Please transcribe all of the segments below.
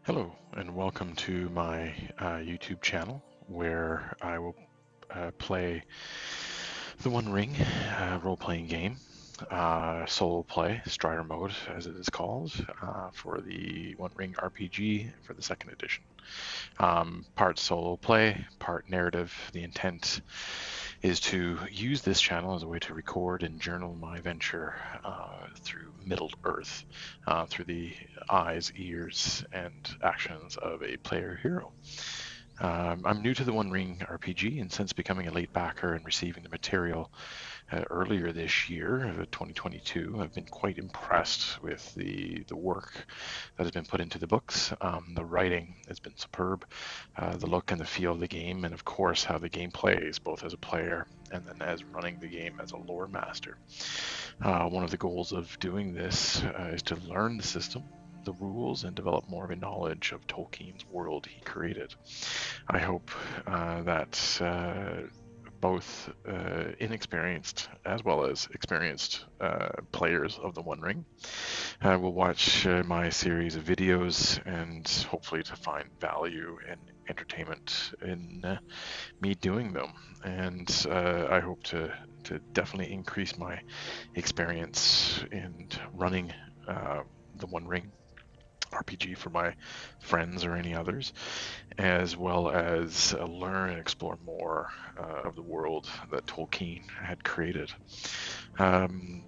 Hello, and welcome to my YouTube channel where I will play the One Ring role-playing game, solo play, Strider mode as it is called, for the One Ring RPG for the second edition. Part solo play, part narrative. The intent is to use this channel as a way to record and journal my venture through Middle Earth, through the eyes, ears, and actions of a player hero. I'm new to the One Ring RPG, and since becoming a late backer and receiving the material earlier this year, 2022, I've been quite impressed with the work that has been put into the books. The writing has been superb, the look and the feel of the game, and of course how the game plays, both as a player and then as running the game as a lore master. One of the goals of doing this is to learn the system, the rules, and develop more of a knowledge of Tolkien's world he created. I hope that both inexperienced as well as experienced players of the One Ring will watch my series of videos and hopefully to find value and entertainment in me doing them. And I hope to definitely increase my experience in running the One Ring RPG for my friends or any others, as well as learn and explore more of the world that Tolkien had created.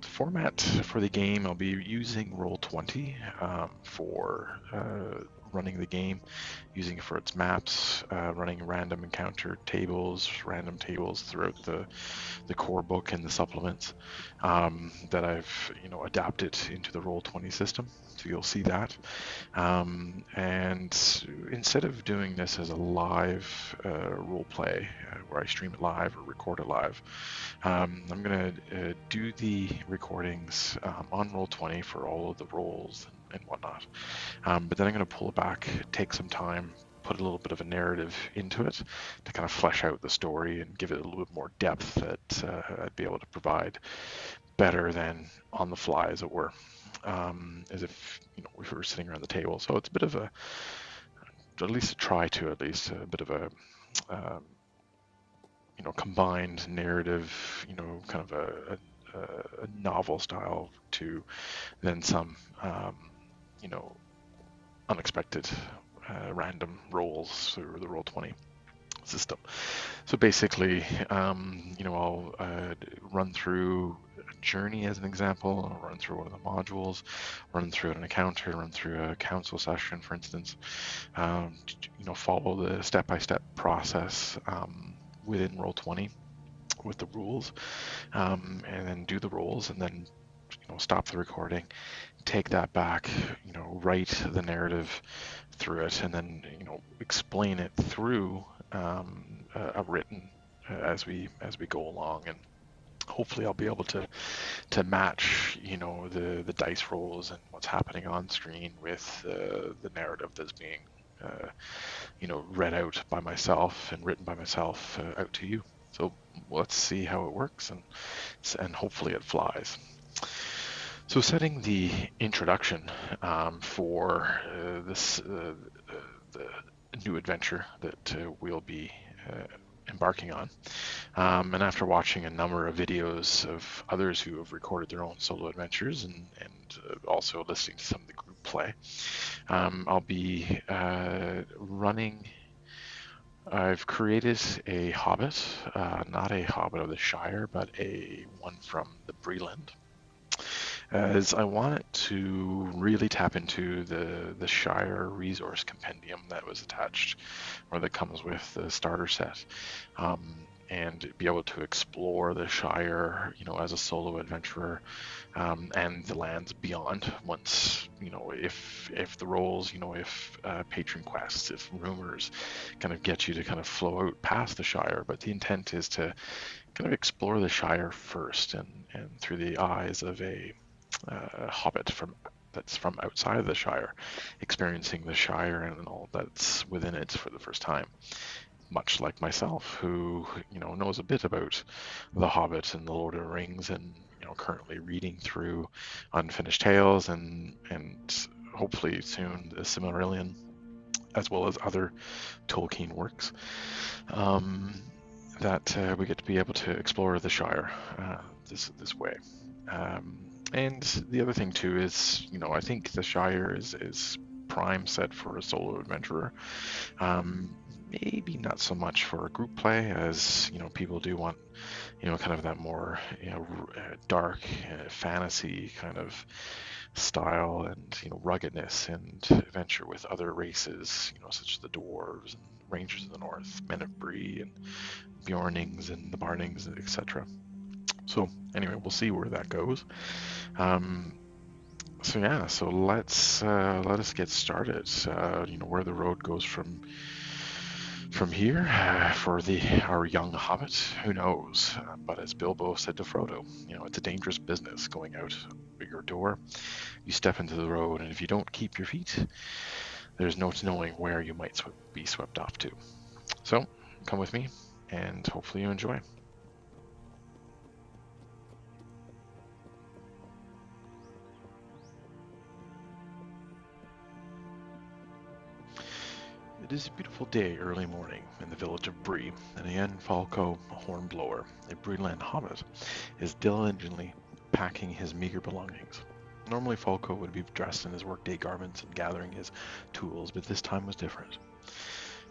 Format for the game, I'll be using Roll20 for running the game, using it for its maps, running random encounter tables, random tables throughout the core book and the supplements that I've adapted into the Roll20 system. So you'll see that. And instead of doing this as a live role play where I stream it live or record it live, I'm going to do the recordings on Roll20 for all of the roles and whatnot. But then I'm going to pull it back, take some time, put a little bit of a narrative into it to kind of flesh out the story and give it a little bit more depth that I'd be able to provide better than on the fly, as it were, as if we were sitting around the table. So it's a bit of a, at least a bit of a combined narrative, kind of a novel style to then some, unexpected random rolls through the Roll20 system. So basically, I'll run through a journey as an example. I'll run through one of the modules, run through an encounter, run through a council session, for instance. Follow the step-by-step process within Roll20 with the rules, and then do the rolls, and then stop the recording, take that back, write the narrative through it, and then explain it through a written as we go along. And hopefully I'll be able to match the dice rolls and what's happening on screen with the narrative that's being read out by myself and written by myself out to you. So let's see how it works, and hopefully it flies. So setting the introduction for the new adventure that we'll be embarking on. And after watching a number of videos of others who have recorded their own solo adventures and also listening to some of the group play, I'll be running. I've created a Hobbit, not a Hobbit of the Shire, but a one from the Bree-Land, as I want it to really tap into the Shire resource compendium that was attached, or that comes with the starter set, and be able to explore the Shire, as a solo adventurer, and the lands beyond. Once, if the roles, if patron quests, if rumors, kind of get you to kind of flow out past the Shire, but the intent is to kind of explore the Shire first, and through the eyes of a Hobbit that's from outside of the Shire, experiencing the Shire and all that's within it for the first time. Much like myself, who knows a bit about the Hobbit and the Lord of the Rings, and currently reading through Unfinished Tales and hopefully soon the Silmarillion, as well as other Tolkien works, um, that we get to be able to explore the Shire this way. And the other thing too is, I think the Shire is prime set for a solo adventurer. Maybe not so much for a group play, as people do want kind of that more dark fantasy kind of style, and ruggedness and adventure with other races, such as the dwarves and rangers of the north, men of Bree and Bjornings and the Barnings, etc. So anyway, we'll see where that goes. So yeah, so let us get started. Where the road goes from here for our young hobbit, who knows? But as Bilbo said to Frodo, it's a dangerous business going out your door. You step into the road, and if you don't keep your feet, there's no knowing where you might be swept off to. So come with me, and hopefully you enjoy. It is a beautiful day early morning in the village of Bree, and a young Folco Hornblower, a Bree-Land Hobbit, is diligently packing his meager belongings. Normally Folco would be dressed in his workday garments and gathering his tools, but this time was different.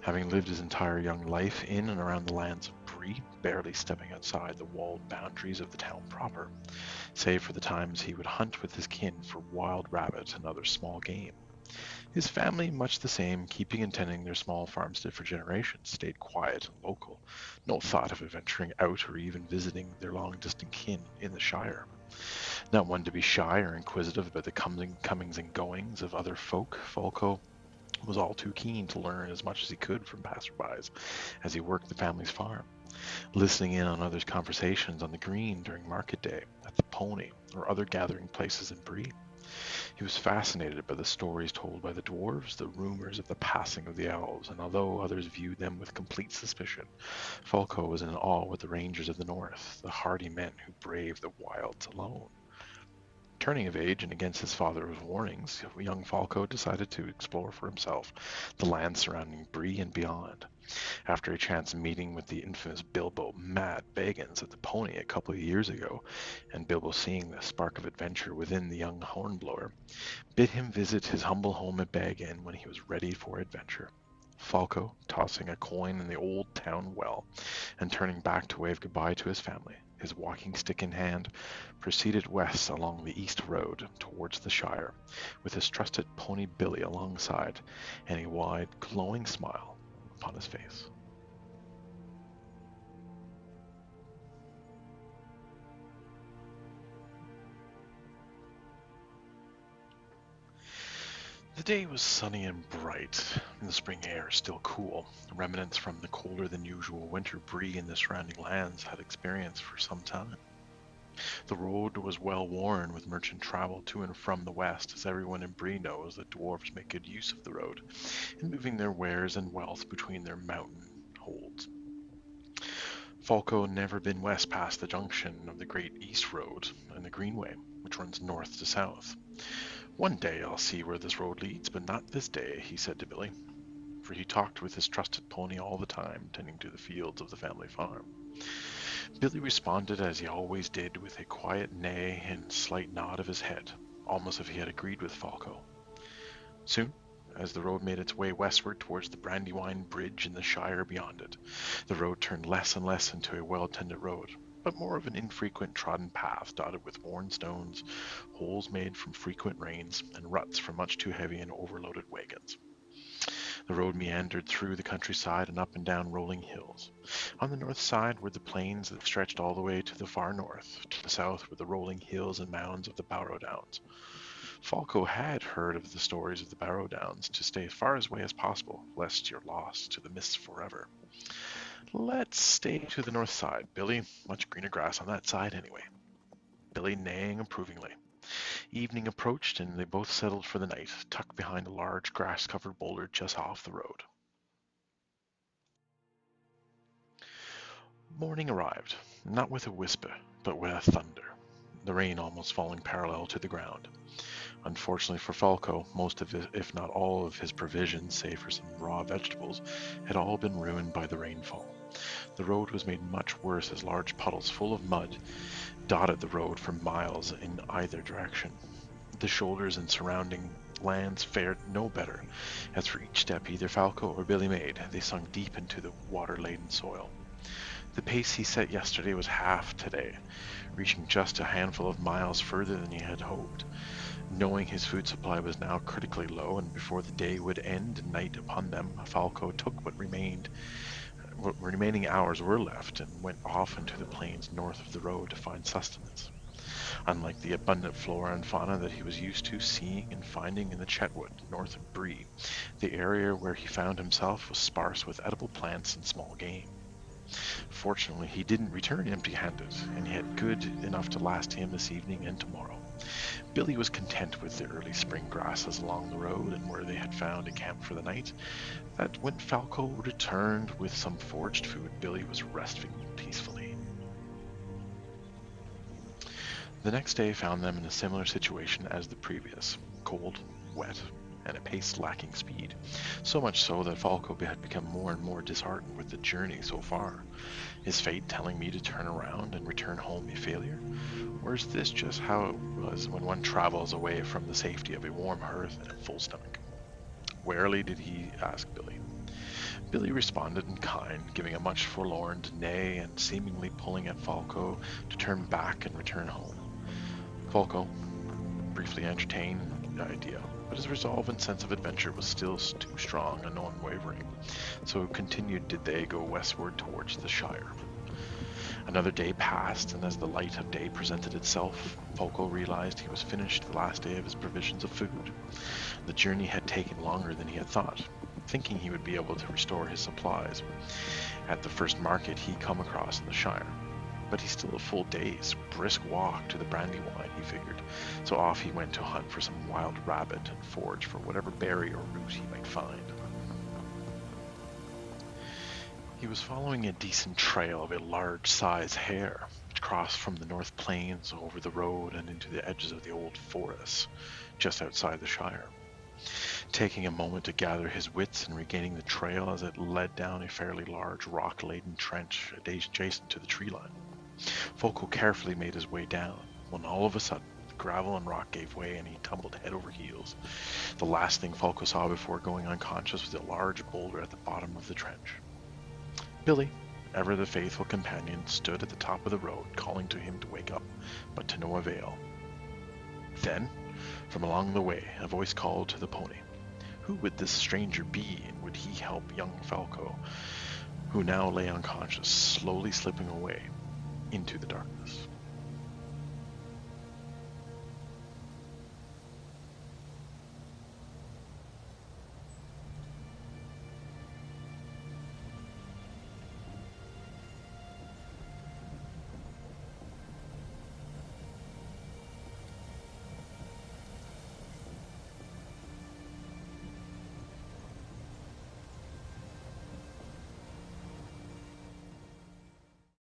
Having lived his entire young life in and around the lands of Bree, barely stepping outside the walled boundaries of the town proper, save for the times he would hunt with his kin for wild rabbit and other small game. His family, much the same, keeping and tending their small farmstead for generations, stayed quiet and local, no thought of adventuring out or even visiting their long-distant kin in the Shire. Not one to be shy or inquisitive about the comings and goings of other folk, Folco was all too keen to learn as much as he could from passerbys as he worked the family's farm, listening in on others' conversations on the green during market day, at the pony, or other gathering places in Bree. He was fascinated by the stories told by the dwarves, the rumors of the passing of the elves, and although others viewed them with complete suspicion, Folco was in awe with the rangers of the north, the hardy men who braved the wilds alone. Turning of age and against his father's warnings, young Folco decided to explore for himself the land surrounding Bree and beyond. After a chance meeting with the infamous Bilbo Mad Baggins at the pony a couple of years ago, and Bilbo seeing the spark of adventure within the young Hornblower, bid him visit his humble home at Bag Inn when he was ready for adventure. Folco, tossing a coin in the old town well, and turning back to wave goodbye to his family, his walking stick in hand, proceeded west along the east road towards the Shire, with his trusted pony Billy alongside, and a wide, glowing smile upon his face. The day was sunny and bright, and the spring air still cool, remnants from the colder than usual winter Bree and the surrounding lands had experienced for some time. The road was well worn with merchant travel to and from the west, as everyone in Bree knows that dwarves make good use of the road in moving their wares and wealth between their mountain holds. Folco had never been west past the junction of the Great East Road and the Greenway, which runs north to south. "One day I'll see where this road leads, but not this day," he said to Billy, for he talked with his trusted pony all the time, tending to the fields of the family farm. Billy responded as he always did, with a quiet neigh and slight nod of his head, almost as if he had agreed with Folco. Soon, as the road made its way westward towards the Brandywine Bridge and the Shire beyond it, the road turned less and less into a well-tended road, but more of an infrequent trodden path dotted with worn stones, holes made from frequent rains, and ruts from much too heavy and overloaded wagons. The road meandered through the countryside and up and down rolling hills. On the north side were the plains that stretched all the way to the far north. To the south were the rolling hills and mounds of the Barrow Downs. Folco had heard of the stories of the Barrow Downs to stay as far away as possible, lest you're lost to the mists forever. "Let's stay to the north side, Billy. Much greener grass on that side anyway." Billy neighing approvingly. Evening approached, and they both settled for the night, tucked behind a large grass-covered boulder just off the road. Morning arrived, not with a whisper, but with a thunder. the rain almost falling parallel to the ground. Unfortunately for Folco, most of it, if not all of his provisions, save for some raw vegetables, had all been ruined by the rainfall. The road was made much worse as large puddles full of mud dotted the road for miles in either direction. The shoulders and surrounding lands fared no better, as for each step either Falco or Billy made, they sunk deep into the water-laden soil. The pace he set yesterday was half today, reaching just a handful of miles further than he had hoped. Knowing his food supply was now critically low, and before the day would end and night upon them, Falco took what remaining hours were left and went off into the plains north of the road to find sustenance. Unlike the abundant flora and fauna that he was used to seeing and finding in the Chetwood north of Bree, the area where he found himself was sparse with edible plants and small game. Fortunately, he didn't return empty-handed, and he had good enough to last him this evening and tomorrow. Billy was content with the early spring grasses along the road and where they had found a camp for the night, that when Falco returned with some foraged food, Billy was resting peacefully. The next day found them in a similar situation as the previous, cold, wet, and a pace lacking speed, so much so that Falco had become more and more disheartened with the journey so far. Is fate telling me to turn around and return home a failure? Or is this just how it was when one travels away from the safety of a warm hearth and a full stomach? Warily did he ask Billy. Billy responded in kind, giving a much forlorn neigh and seemingly pulling at Falco to turn back and return home. Falco briefly entertained the idea, but his resolve and sense of adventure was still too strong and unwavering, so continued did they go westward towards the Shire. Another day passed, and as the light of day presented itself, Folco realized he was finished the last day of his provisions of food. The journey had taken longer than he had thought, thinking he would be able to restore his supplies at the first market he come across in the Shire. But he still a full day's brisk walk to the Brandywine, he figured, so off he went to hunt for some wild rabbit and forage for whatever berry or root he might find. He was following a decent trail of a large-sized hare, which crossed from the North Plains over the road and into the edges of the old forests, just outside the Shire. Taking a moment to gather his wits and regaining the trail as it led down a fairly large rock-laden trench adjacent to the tree line, Folco carefully made his way down, when all of a sudden the gravel and rock gave way and he tumbled head over heels. The last thing Folco saw before going unconscious was a large boulder at the bottom of the trench. Billy, ever the faithful companion, stood at the top of the road, calling to him to wake up, but to no avail. Then, from along the way, a voice called to the pony. Who would this stranger be, and would he help young Folco, who now lay unconscious, slowly slipping away into the darkness?